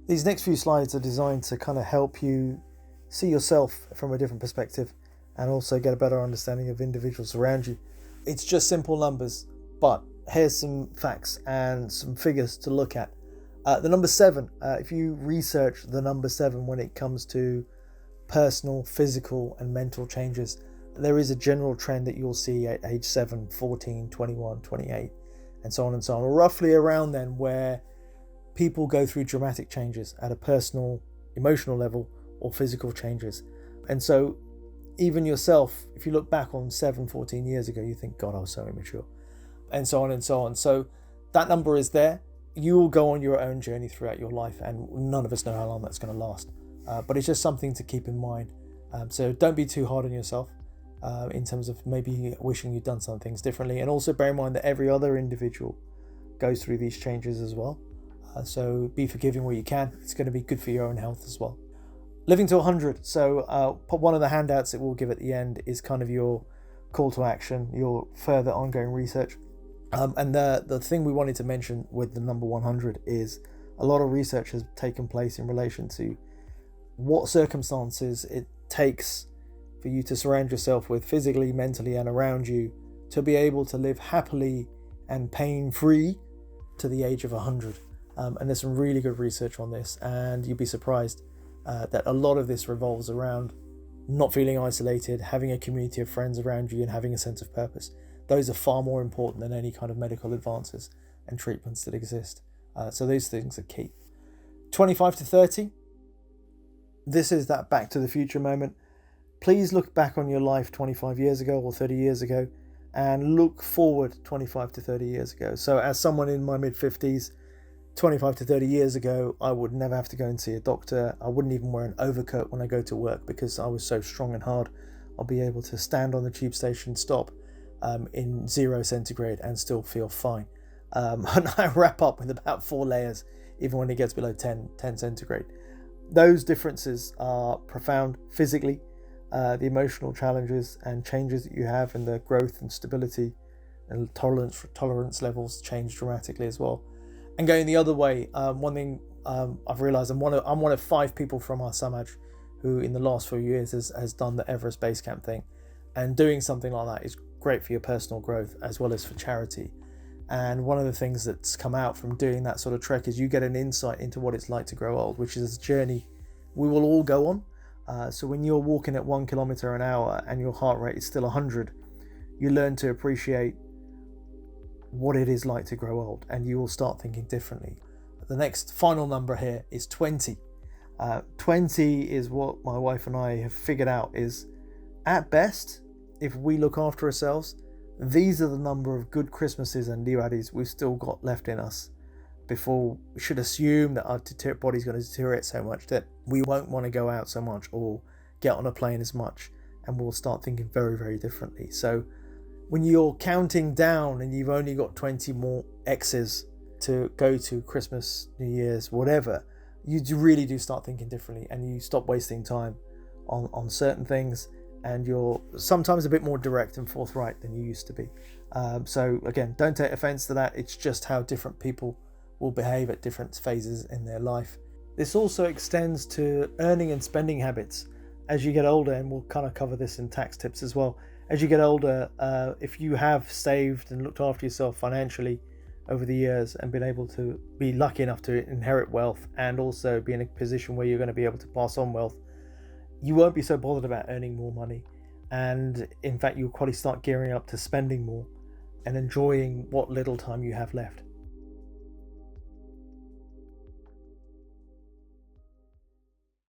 These next few slides are designed to kind of help you see yourself from a different perspective and also get a better understanding of individuals around you. It's just simple numbers, but here's some facts and some figures to look at. The number 7, if you research the number 7 when it comes to personal, physical and mental changes, there is a general trend that you'll see at age 7, 14, 21, 28 and so on and so on, roughly around then, where people go through dramatic changes at a personal, emotional level or physical changes. And so even yourself, if you look back on 7, 14 years ago, you think, God, I was so immature, and so on and so on. So that number is there. You will go on your own journey throughout your life, and none of us know how long that's going to last. But it's just something to keep in mind. So don't be too hard on yourself in terms of maybe wishing you'd done some things differently. And also bear in mind that every other individual goes through these changes as well. So be forgiving where you can. It's going to be good for your own health as well. Living to 100. So one of the handouts that we'll give at the end is kind of your call to action, your further ongoing research. And the thing we wanted to mention with the number 100 is a lot of research has taken place in relation to what circumstances it takes for you to surround yourself with physically, mentally and around you to be able to live happily and pain-free to the age of 100. And there's some really good research on this, and you'd be surprised that a lot of this revolves around not feeling isolated, having a community of friends around you and having a sense of purpose. Those are far more important than any kind of medical advances and treatments that exist. So those things are key. 25 to 30. This is that back to the future moment. Please look back on your life 25 years ago or 30 years ago and look forward 25 to 30 years ago. So as someone in my mid-50s, 25 to 30 years ago, I would never have to go and see a doctor. I wouldn't even wear an overcoat when I go to work because I was so strong and hard. I'll be able to stand on the tube station, stop in 0 centigrade and still feel fine. And I wrap up with about 4 layers, even when it gets below 10 centigrade. Those differences are profound physically. The emotional challenges and changes that you have and the growth and stability and tolerance levels change dramatically as well. And going the other way, one thing I've realised, I'm one of 5 people from our Samaj who in the last few years has done the Everest Base Camp thing. And doing something like that is great for your personal growth as well as for charity. And one of the things that's come out from doing that sort of trek is you get an insight into what it's like to grow old, which is a journey we will all go on. So when you're walking at 1 kilometre an hour and your heart rate is still 100, you learn to appreciate what it is like to grow old, and you will start thinking differently. The next final number here is 20. 20 is what my wife and I have figured out is, at best, if we look after ourselves, these are the number of good Christmases and Diwalis we've still got left in us before we should assume that our body's going to deteriorate so much that we won't want to go out so much or get on a plane as much, and we'll start thinking very, very differently. So when you're counting down and you've only got 20 more X's to go to Christmas, New Year's, whatever, you really do start thinking differently, and you stop wasting time on certain things, and you're sometimes a bit more direct and forthright than you used to be. So again, don't take offense to that. It's just how different people will behave at different phases in their life. This also extends to earning and spending habits as you get older, and we'll kind of cover this in tax tips as well. As you get older, if you have saved and looked after yourself financially over the years and been able to be lucky enough to inherit wealth and also be in a position where you're going to be able to pass on wealth, you won't be so bothered about earning more money. And in fact, you'll probably start gearing up to spending more and enjoying what little time you have left.